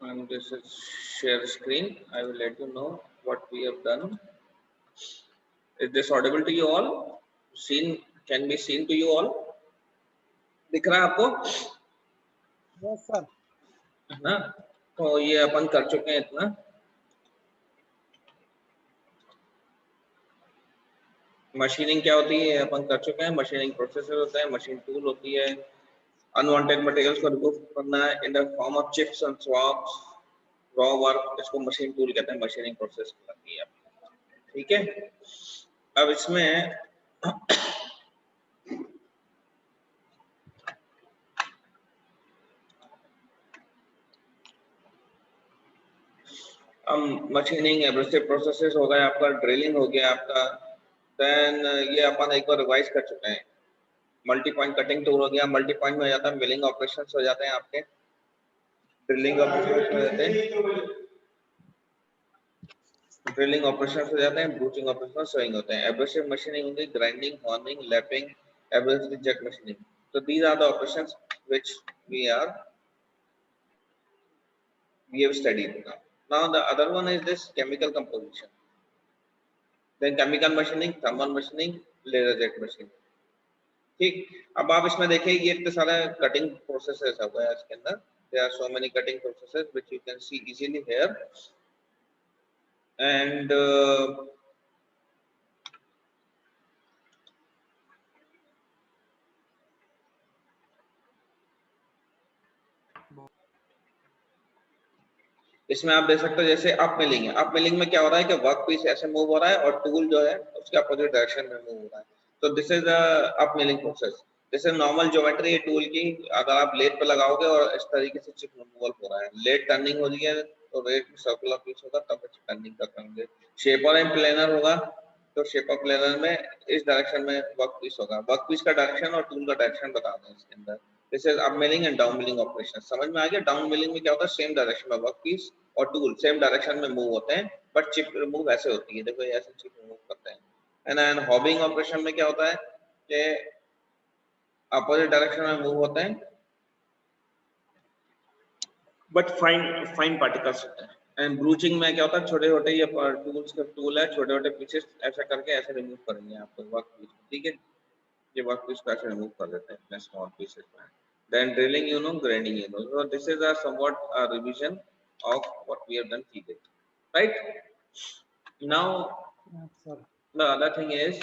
And this is share screen. I will let you know what we have done. Is this audible to you all? Seen, can be seen to you all? दिख रहा है आपको? Yes, sir. है ना? तो ये अपन कर चुके हैं इतना. मशीनिंग क्या होती है अपन कर चुके हैं. मशीनिंग प्रोसेसर होता है, मशीन टूल होती है, अनवांटेड मटेरियल्स को रिमूव करना है in the form of chips and swaps, raw work, इसको मशीन टूल कहते हैं, मशीनिंग प्रोसेस कहलाती है. ठीक है. अब इसमें मशीनिंग, एब्रेसिव प्रोसेसेस हो गया आपका, ड्रिलिंग हो गया आपका. देन ये अपन एक बार रिवाइज कर चुके हैं. मल्टी पॉइंट कटिंग टूल हो गया, मल्टी पॉइंट में हो जाता है, मिलिंग ऑपरेशंस हो जाते हैं आपके, ड्रिलिंग ऑपरेशंस हो जाते हैं, ड्रिलिंग ऑपरेशंस हो जाते हैं, ब्रूचिंग ऑपरेशंस सोइंग होते हैं. एब्रेसिव मशीनिंग होगी, grinding, horning, lapping, abrasive jet machining. So these are the operations which we have studied now. Now the other one is this chemical composition. Then chemical machining, thermal machining, laser jet machining. ठीक. अब आप इसमें देखिए ये इतने सारे cutting processes है इसके अंदर. There are so many cutting processes which you can see easily here. And इसमें आप देख सकते हो जैसे अप मिलिंग है. अप मिलिंग में क्या हो रहा है कि वर्क पीस ऐसे मूव हो रहा है और टूल जो है उसके अपोजिट डायरेक्शन में मूव हो रहा है. तो this is the up milling process. This is normal geometry है टूल की. अगर आप लेड पे लगाओगे और इस तरीके से चिप मूवल हो रहा है, लेड टर्निंग हो रही है तो लेड में सर्कुलर पीस होगा तब टर्निंग कर पाएंगे. शेप और प्लेनर होगा तो शेप ऑफ प्लेनर में इस डायरेक्शन में वर्क पीस होगा. वर्क पीस का डायरेक्शन और टूल का डायरेक्शन बता दें इसके अंदर. This is up milling and down milling operation. समझ में आ गया? डाउन मिलिंग में क्या होता है, सेम डायरेक्शन में वर्क पीस और टूल सेम डायरेक्शन में मूव होते हैं, बट चिप रिमूव ऐसे होती है. देखो ये ऐसे चिप रिमूव करते हैं. एंड हॉबिंग ऑपरेशन में क्या होता है कि अपोजिट डायरेक्शन में मूव होते हैं बट फाइन पार्टिकल्स होते हैं. एंड ब्रूचिंग में क्या होता है, छोटे छोटे ये टूल्स का टूल है, छोटे छोटे पीसेस ऐसा करके ऐसे रिमूव करेंगे आपको वर्क पीस. ठीक है. ये वर्क पीस को ऐसे रिमूव कर देते हैं अपने स्मॉल पीसेस में. Then drilling, grinding, So this is a somewhat a revision of what we have done today, right? Now, Yes, sir. the other thing is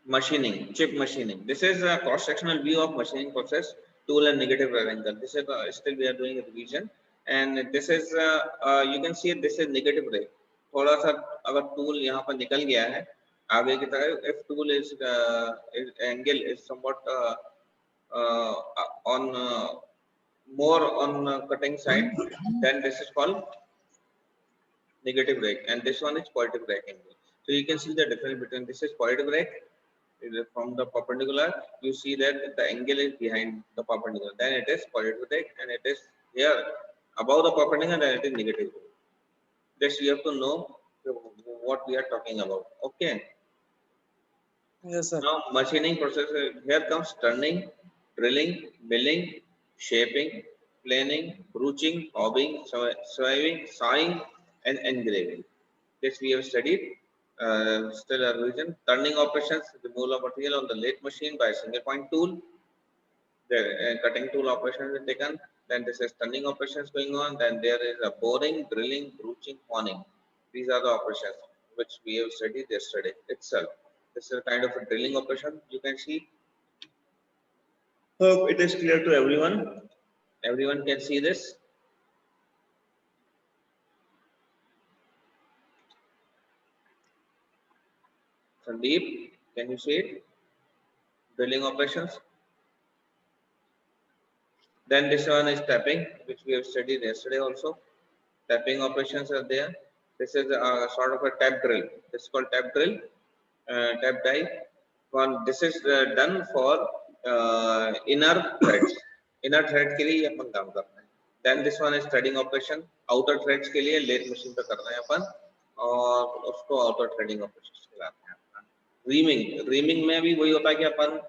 machining, chip machining. This is a cross-sectional view of machining process, tool and negative angle. This is still we are doing a revision, and this is you can see this is negative ray. थोड़ा सा अगर tool यहाँ पर निकल गया है आगे की तरफ, if tool is angle is somewhat on more on cutting side, then this is called negative rake, and this one is positive rake angle. So you can see the difference between this is positive rake from the perpendicular. You see that the angle is behind the perpendicular, then it is positive rake, and it is here above the perpendicular, then it is negative rake. This you have to know what we are talking about. Okay. Yes, sir. Now machining process, here comes turning, drilling, milling, shaping, planing, broaching, hobbing, sewing, sawing, and engraving. This we have studied. Still a revision. Turning operations, removal of material on the lathe machine by a single point tool. The cutting tool operations is taken. Then this is turning operations going on. Then there is a boring, drilling, broaching, honing. These are the operations which we have studied yesterday itself. This is a kind of a drilling operation. You can see. Hope it is clear to everyone. Everyone can see this. Sandeep, can you see it? Drilling operations. Then this one is tapping, which we have studied yesterday also. Tapping operations are there. This is a sort of a tap drill. This is called tap drill, tap die. This is done for inner threads. Inner thread के लिए अपन काम करते हैं. Then this one is threading operation. Outer threads के लिए lathe machine पे कर रहे हैं अपन और उसको outer threading operations कहलाते हैं. Reaming, reaming में भी वही होता है कि अपन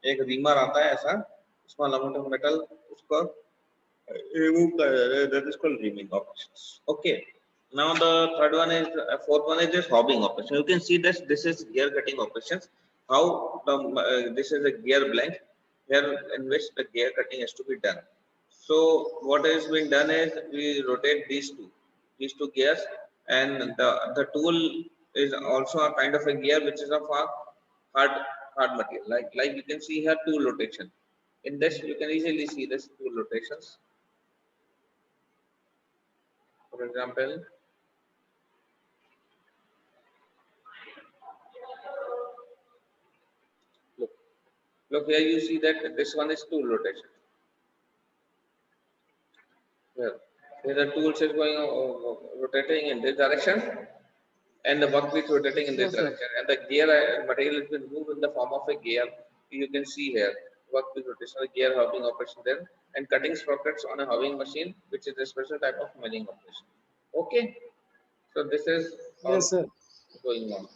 एक रीमर आता है ऐसा, small amount of metal उसको remove that is called reaming operations. Okay, now the third one is fourth one is this hobbing operation. You can see this is gear cutting operations. How the this is a gear blank here in which the gear cutting has to be done. So what is being done is we rotate these two gears, and the tool is also a kind of a gear which is of a hard material, like you can see here tool rotation. In this you can easily see this tool rotations. For example, look, here you see that this one is tool rotation. Here the tools is going rotating in this direction, and the workpiece rotating in this Yes, sir. direction, and the gear material has been moved in the form of a gear. You can see here workpiece rotation, a gear hobbing operation there, and cutting sprockets on a hobbing machine, which is a special type of milling operation. Okay, so this is all Yes, sir. going on.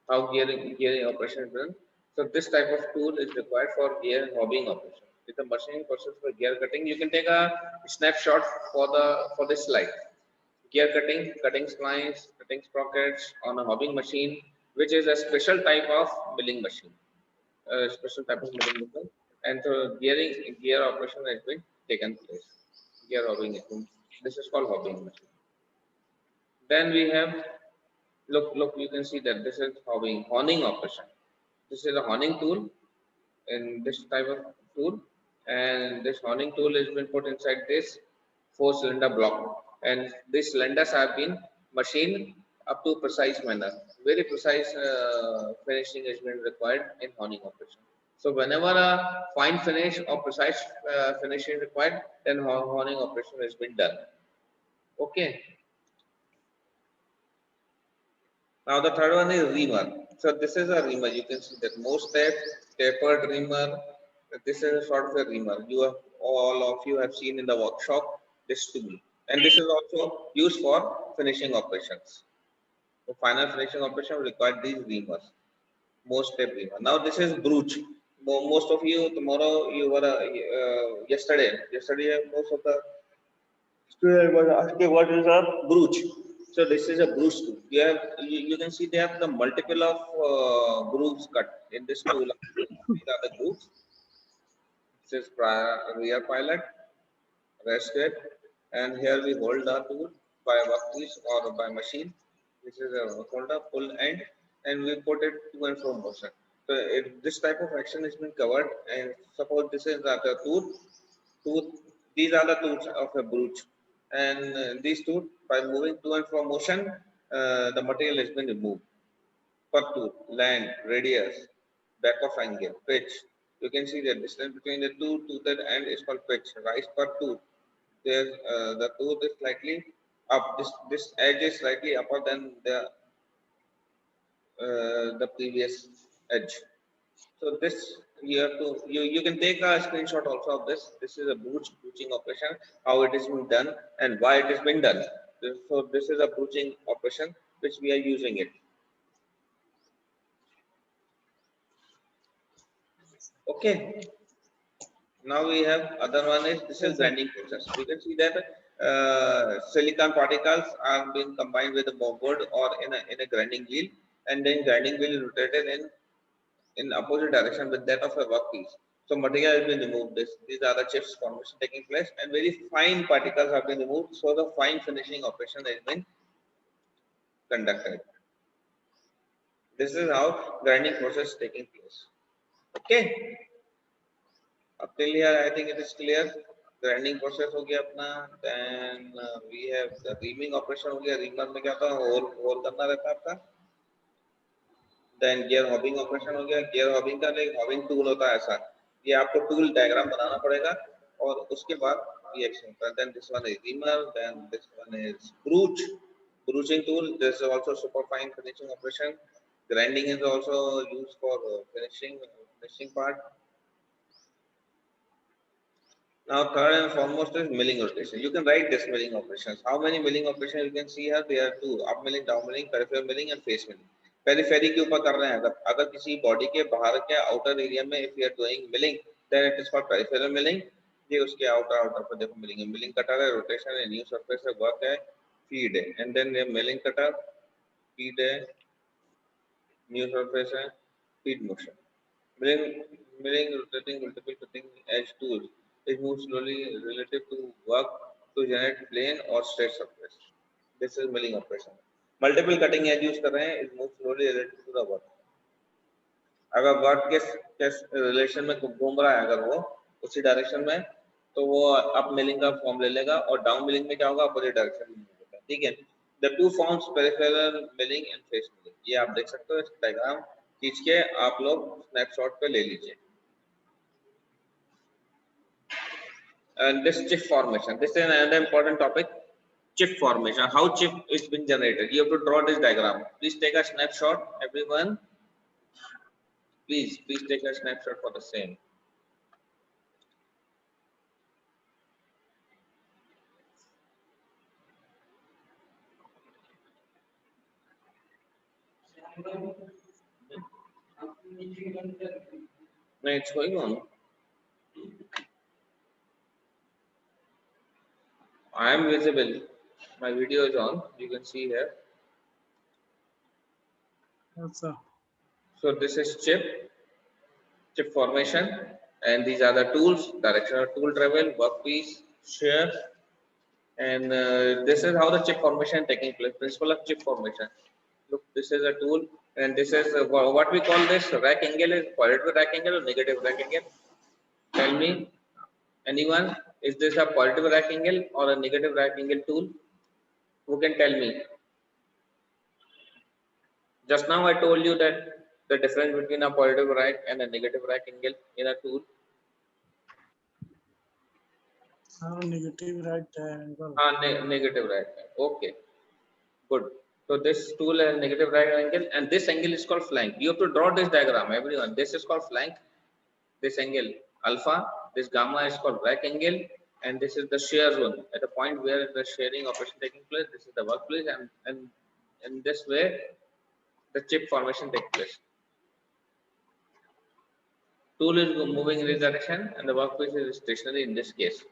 How gearing operation is done. So this type of tool is required for gear and hobbing operation. With the machining process for gear cutting, you can take a snapshot for this slide. Gear cutting splines, cutting sprockets on a hobbing machine, which is a special type of milling machine. A special type of milling machine, and so gear operation has been taken place. Gear hobbing this is called hobbing machine. Then we have look, you can see that this is honing operation. This is a honing tool in this type of tool, and this honing tool has been put inside this 4-cylinder block, and these cylinders have been machined up to precise manner. Very precise finishing has been required in honing operation. So whenever a fine finish or precise finish is required, then honing operation has been done. Okay. Now the third one is reamer. So this is a reamer. You can see that most tapered reamer. This is a sort of a reamer. All of you have seen in the workshop this tool, and this is also used for finishing operations. The final finishing operation require these reamers. Most tape reamer. Now this is broach. Most of you tomorrow you were yesterday. Most of the student was asking what is a broach. So this is a broach tool. You can see they have the multiple of grooves cut in this tool. These are the grooves. This is rear pilot, rest gate, and here we hold the tool by workpiece or by machine. This is a holder, pull end, and we put it to and from motion. So if this type of action has been covered, and suppose this is the tool, these are the tools of a broach, and these tools by moving to and from motion, the material has been removed. Per tooth, land, radius, back of angle, pitch. You can see the distance between the two toothed end is called pitch. Rise per tooth. There's the tooth is slightly up. This edge is slightly upper than the previous edge. So this you have to you can take a screenshot also of this. This is a broaching operation, how it is being done and why it is being done. So this is a broaching operation which we are using it. Okay. Now we have other one is this is grinding process. You can see that silicon particles are being combined with a board or in a grinding wheel, and then grinding wheel rotated in opposite direction with that of a workpiece. So material has been removed. These are the chips formation taking place, and very fine particles have been removed. So the fine finishing operation has been conducted. This is how grinding process is taking place. Okay. Up till here, I think it is clear. Grinding process हो गया अपना. Then we have the reaming operation हो गया. Reamer में क्या होता है? Whole करना रहता है आपका. Then gear hobbing operation हो गया. Gear hobbing का एक hobbing tool होता है ऐसा. ये आपको tool diagram बनाना पड़ेगा और उसके बाद ये action होता है. Then this one is reamer. Then this one is broaching tool. This is also superfine finishing operation. Grinding is also used for finishing part. Now third and foremost is milling rotation. You can write this milling operations. How many milling operations you can see here? There are two: up milling, down milling, peripheral milling, and face milling. Periphery के ऊपर कर रहे हैं. अगर किसी body के बाहर के आउटर एरिया में if you are doing milling, then it is called peripheral milling. ये उसके आउटर पर देखो मिलिंग है, मिलिंग कटर है, रोटेशन है, न्यू सरफेस है, वर्क है, फीड है, एंड देन ये मिलिंग कटर, फीड है, न्यू सरफेस है, feed motion. Milling rotating multiple cutting edge tools. It moves slowly relative to work to generate plane or straight surface. This is milling operation. Multiple cutting edge use कर रहे हैं, it moves slowly relative to the work. अगर work के relation में घूम रहा है, अगर वो उसी डायरेक्शन में, तो वो अप मिलिंग का फॉर्म ले लेगा, और डाउन मिलिंग में क्या होगा, अपोजिट डायरेक्शन में होगा. ठीक है. The two forms peripheral milling and face milling. ये आप देख सकते हो, इस डायग्राम खींच के आप लोग स्नैपशॉट पे ले लीजिए. And this chip formation, this is another important topic. Chip formation, how chip is being generated. You have to draw this diagram. Please take a snapshot, everyone. Please take a snapshot for the same. No, it's going on. I am visible. My video is on. You can see here. Yes, sir. So this is chip formation, and these are the tools: directional tool travel, workpiece, shear, and this is how the chip formation taking place. Principle of chip formation. Look, this is a tool, and this is what we call this rack angle. Is positive rack angle or negative rack angle? Tell me, anyone, is this a positive rack angle or a negative rack angle tool? Who can tell me? Just now I told you that the difference between a positive rack and a negative rack angle in a tool. Negative right angle. Negative rack. Okay, good. So this tool has negative rack angle, and this angle is called flank. You have to draw this diagram, everyone. This is called flank. This angle alpha, this gamma is called rack angle, and this is the shear zone at the point where the shearing operation taking place. This is the workplace, and in this way the chip formation takes place. Tool is moving in this direction, and the workpiece is stationary in this case,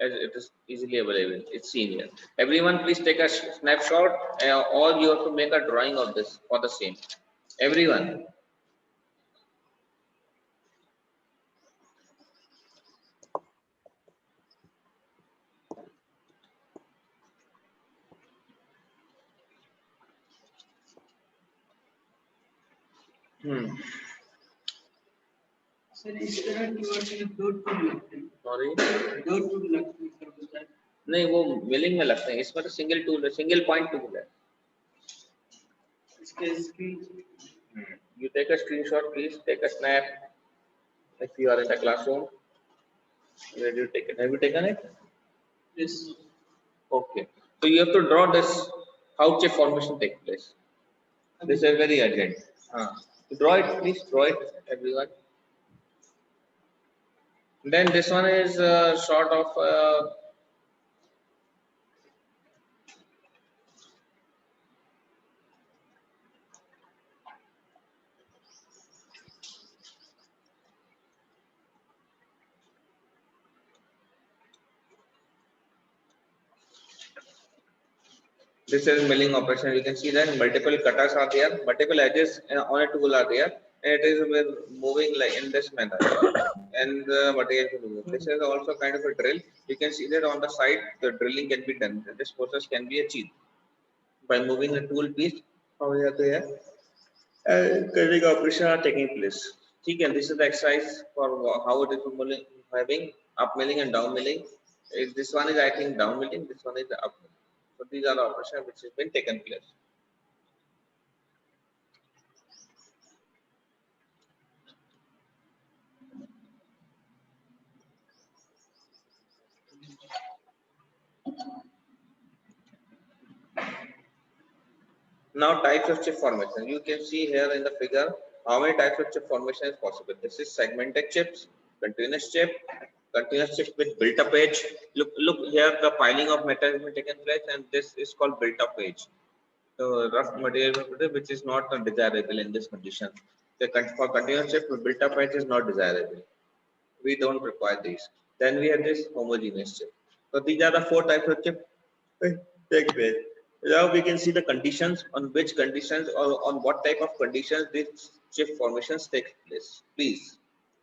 as it is easily available. It's seen here. Everyone, please take a snapshot, or you have to make a drawing of this for the same. Everyone. Sir इस तरह की word दो tool लगते हैं. Sorry, दो tool लगते हैं sir उसका. नहीं, वो मिलिंग में लगते हैं. इसमें तो सिंगल टूल है, सिंगल पॉइंट टूल है. इसके screen. You take a screenshot, please take a snap. If you are in the classroom, where do you take it? Have you taken it? Yes. Okay. So you have to draw this, how chip formation takes place. This is very urgent. Draw it, please. Draw it, everyone. Then this one is sort of this is milling operation. You can see that multiple cutters are there, multiple edges on a tool are there, and it is moving like in this manner, and the material will move. This is also kind of a drill. You can see that on the side the drilling can be done. This process can be achieved by moving the tool piece from here to here, and cutting operation are taking place. ठीक है. This is the exercise for how it is milling, having up milling and down milling. This one is, I think, down milling. This one is the up milling. So these are the operations which has been taken place. Now types of chip formation. You can see here in the figure how many types of chip formation is possible. This is segmented chips, continuous chip with built-up edge. Look here, the piling of metal has been taken place, and this is called built-up edge. So rough material which is not desirable in this condition. For continuous chip, built-up edge is not desirable. We don't require these. Then we have this homogeneous chip. So these are the 4 types of chip. Take place. Now we can see the conditions, on which conditions or on what type of conditions this chip formations take place. Please,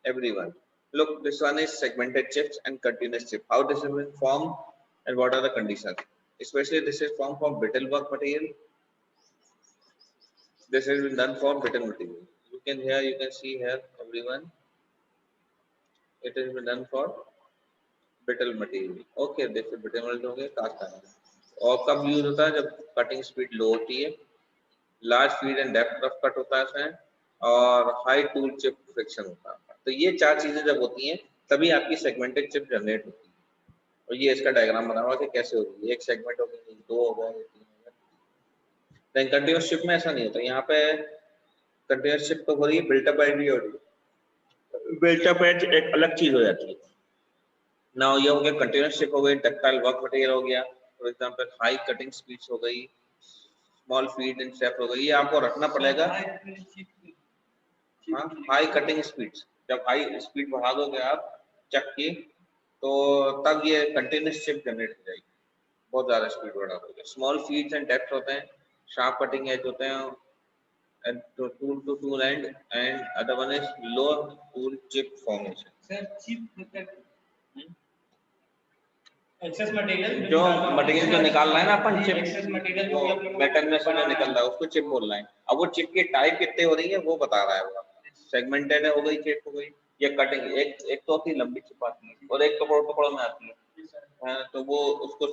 everyone, look. This one is segmented chips and continuous chip. How this has been formed and what are the conditions? Especially this is formed from brittle work material. This has been done for brittle material. You can see here, everyone. It has been done for brittle material. Okay, देखिए brittle material हो गया, cast iron. और कब use होता है? जब cutting speed लो होती है, large feed and depth of cut होता है इसमें, और हाई टूल चिप फ्रिक्शन होता है। तो ये 4 चीजें जब होती हैं तभी आपकी सेगमेंटेड चिप जनरेट होती है। और ये इसका डायग्राम बना हुआ है कि कैसे होगी। एक सेगमेंट हो गई, 2 हो गए, 3 हो गए। देन कंटीन्यूअस चिप में ऐसा नहीं होता। यहाँ पे कंटीन्यूअस चिप तो हो रही है, बिल्टअप एज भी हो रही है। बिल्टअप एज एक अलग चीज हो जाती है। नाउ ये हो गया कंटीन्यूअस चिप, हो गई डक्टाइल वर्क मटेरियल, हो गया for example high cutting speeds हो गई, स्मॉल फीड एंड स्टेप हो गई। ये आपको रखना पड़ेगा। हाँ, हाई कटिंग स्पीड्स, जब हाई स्पीड बढ़ा दोगे आप चक की, तो तब ये कंटीन्यूअस चिप जनरेट हो जाएगी। बहुत ज्यादा स्पीड बढ़ा दोगे। स्मॉल फीड्स एंड डेप्थ होते हैं, शार्प कटिंग एज होते हैं, and to tool to tool end, and other one is low tool chip formation. Sir chip मतलब एक्सेस मटेरियल जो मटेरियल जो निकाल रहा है ना अपन चिप, एक्सेस मटेरियल वो मेटल में से निकल रहा है उसको चिप बोल रहे हैं। अब वो चिप की टाइप कितने हो रही है वो बता रहा है वो। सेगमेंटेड हो गई चिप, हो गई ये कटिंग, एक तो होती लंबी चिप आती है और एक टुकड़ों टुकड़ों में आती है। तो वो उसको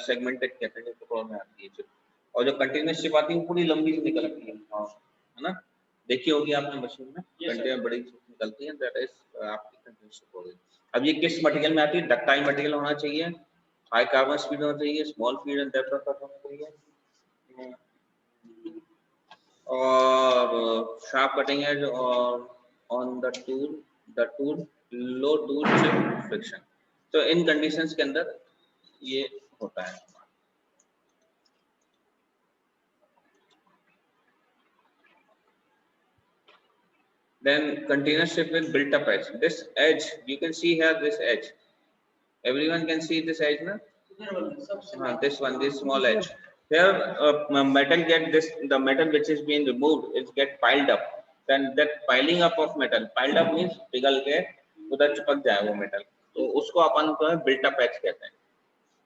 सेगमेंटेड कहते हैं, टुकड़ों में आती है चिप। और जो कंटीन्यूअस चिप आती है वो पूरी लंबी से निकलती है। हाँ, है ना, देखी होगी आपने मशीन में कंटीन्यूअस बड़ी निकलती है, दैट इज आपकी कंटीन्यूअस चिप हो गई। अब ये किस मटेरियल में आती है? डक्टाइल मटेरियल होना चाहिए, हाई कार्बन स्पीड होना चाहिए, small feed and depth of cut होना चाहिए, और शार्प कटिंग एज और on the tool low tool chip friction. तो इन कंडीशंस के अंदर ये होता है। Then continuous chip with built up edge. This edge, you can see here this edge. Everyone can see this edge, na? This one, this small edge. Here, metal get this. The metal which is being removed is get piled up. Then that piling up of metal, piled up means पिघल के उधर चिपक जाए वो metal. तो उसको अपन को built up edge कहते हैं।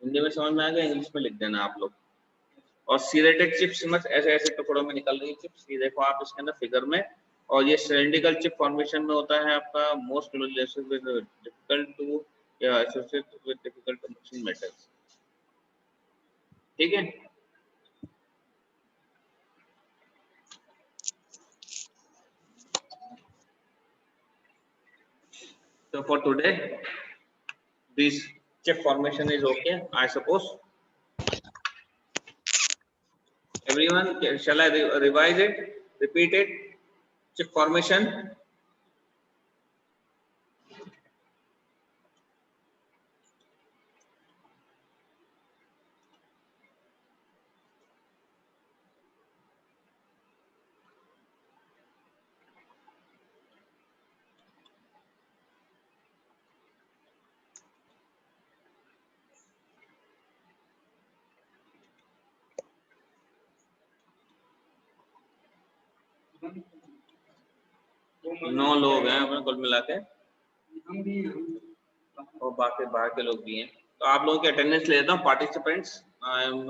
हिंदी में समझ में आ गया, इंग्लिश में लिख देना आप लोग। और serrated chips मत ऐसे ऐसे टुकड़ों में निकल रही चिप्स, ये देखो आप इसके अंदर फिगर में। और ये सिलिंड्रिकल चिप फॉर्मेशन में होता है आपका most difficult to associate with difficult to machine metals. ठीक है, so for today this chip formation is okay, I suppose. Everyone, shall I revise it, repeat it? Chip formation, नौ लोग हैं अपने कुल मिला के, हम भी और बाकी बाहर के लोग भी हैं। तो आप लोगों की अटेंडेंस ले लेता हूँ पार्टिसिपेंट्स। I am